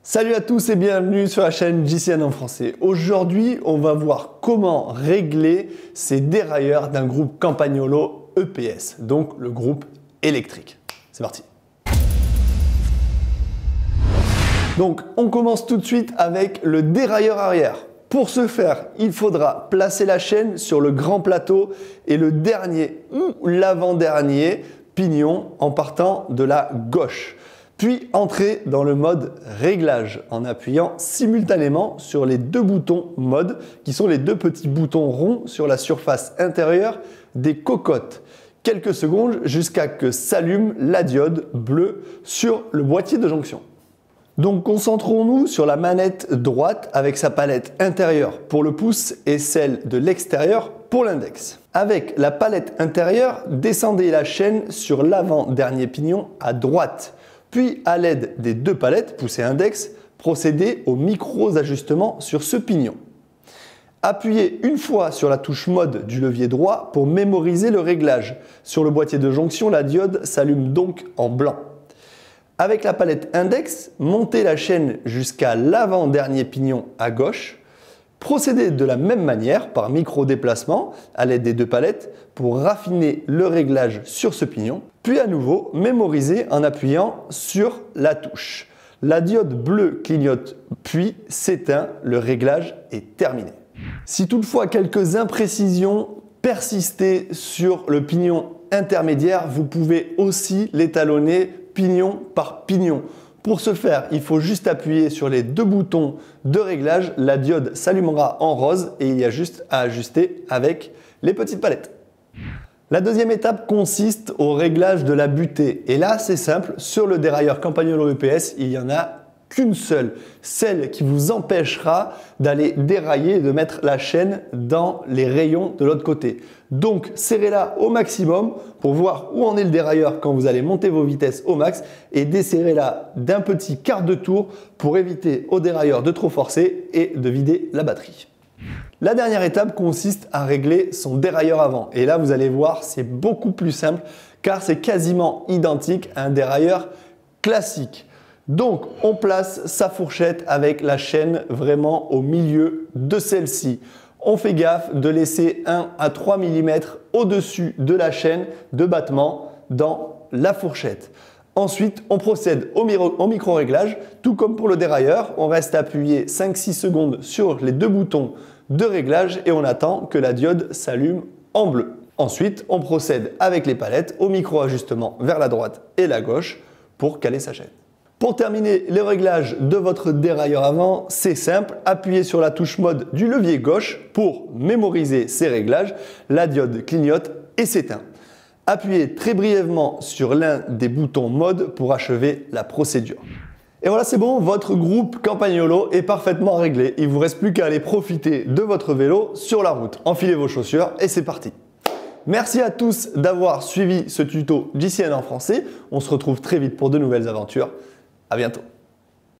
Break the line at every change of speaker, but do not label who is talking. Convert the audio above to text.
Salut à tous et bienvenue sur la chaîne JCN en français. Aujourd'hui, on va voir comment régler ces dérailleurs d'un groupe Campagnolo EPS, donc le groupe électrique. C'est parti. Donc, on commence tout de suite avec le dérailleur arrière. Pour ce faire, il faudra placer la chaîne sur le grand plateau et le dernier ou l'avant-dernier pignon en partant de la gauche. Puis entrer dans le mode réglage en appuyant simultanément sur les deux boutons mode qui sont les deux petits boutons ronds sur la surface intérieure des cocottes. Quelques secondes jusqu'à que s'allume la diode bleue sur le boîtier de jonction. Donc concentrons-nous sur la manette droite avec sa palette intérieure pour le pouce et celle de l'extérieur pour l'index. Avec la palette intérieure, descendez la chaîne sur l'avant-dernier pignon à droite. Puis, à l'aide des deux palettes, pouce et index, procédez aux micro-ajustements sur ce pignon. Appuyez une fois sur la touche mode du levier droit pour mémoriser le réglage. Sur le boîtier de jonction, la diode s'allume donc en blanc. Avec la palette index, montez la chaîne jusqu'à l'avant-dernier pignon à gauche. Procédez de la même manière par micro-déplacement à l'aide des deux palettes pour raffiner le réglage sur ce pignon. Puis à nouveau, mémorisez en appuyant sur la touche. La diode bleue clignote puis s'éteint, le réglage est terminé. Si toutefois quelques imprécisions persistaient sur le pignon intermédiaire, vous pouvez aussi l'étalonner pignon par pignon. Pour ce faire, il faut juste appuyer sur les deux boutons de réglage, la diode s'allumera en rose et il y a juste à ajuster avec les petites palettes. La deuxième étape consiste au réglage de la butée. Et là, c'est simple, sur le dérailleur Campagnolo EPS, il n'y en a qu'une seule, celle qui vous empêchera d'aller dérailler et de mettre la chaîne dans les rayons de l'autre côté. Donc, serrez-la au maximum pour voir où en est le dérailleur quand vous allez monter vos vitesses au max et desserrez-la d'un petit quart de tour pour éviter au dérailleur de trop forcer et de vider la batterie. La dernière étape consiste à régler son dérailleur avant. Et là, vous allez voir, c'est beaucoup plus simple car c'est quasiment identique à un dérailleur classique. Donc, on place sa fourchette avec la chaîne vraiment au milieu de celle-ci. On fait gaffe de laisser 1 à 3 mm au-dessus de la chaîne de battement dans la fourchette. Ensuite, on procède au micro-réglage. Tout comme pour le dérailleur, on reste appuyé 5-6 secondes sur les deux boutons de réglage et on attend que la diode s'allume en bleu. Ensuite, on procède avec les palettes au micro-ajustement vers la droite et la gauche pour caler sa chaîne. Pour terminer le réglage de votre dérailleur avant, c'est simple, appuyez sur la touche mode du levier gauche pour mémoriser ces réglages, la diode clignote et s'éteint. Appuyez très brièvement sur l'un des boutons mode pour achever la procédure. Et voilà, c'est bon, votre groupe Campagnolo est parfaitement réglé. Il ne vous reste plus qu'à aller profiter de votre vélo sur la route. Enfilez vos chaussures et c'est parti. Merci à tous d'avoir suivi ce tuto JCN en français. On se retrouve très vite pour de nouvelles aventures. À bientôt.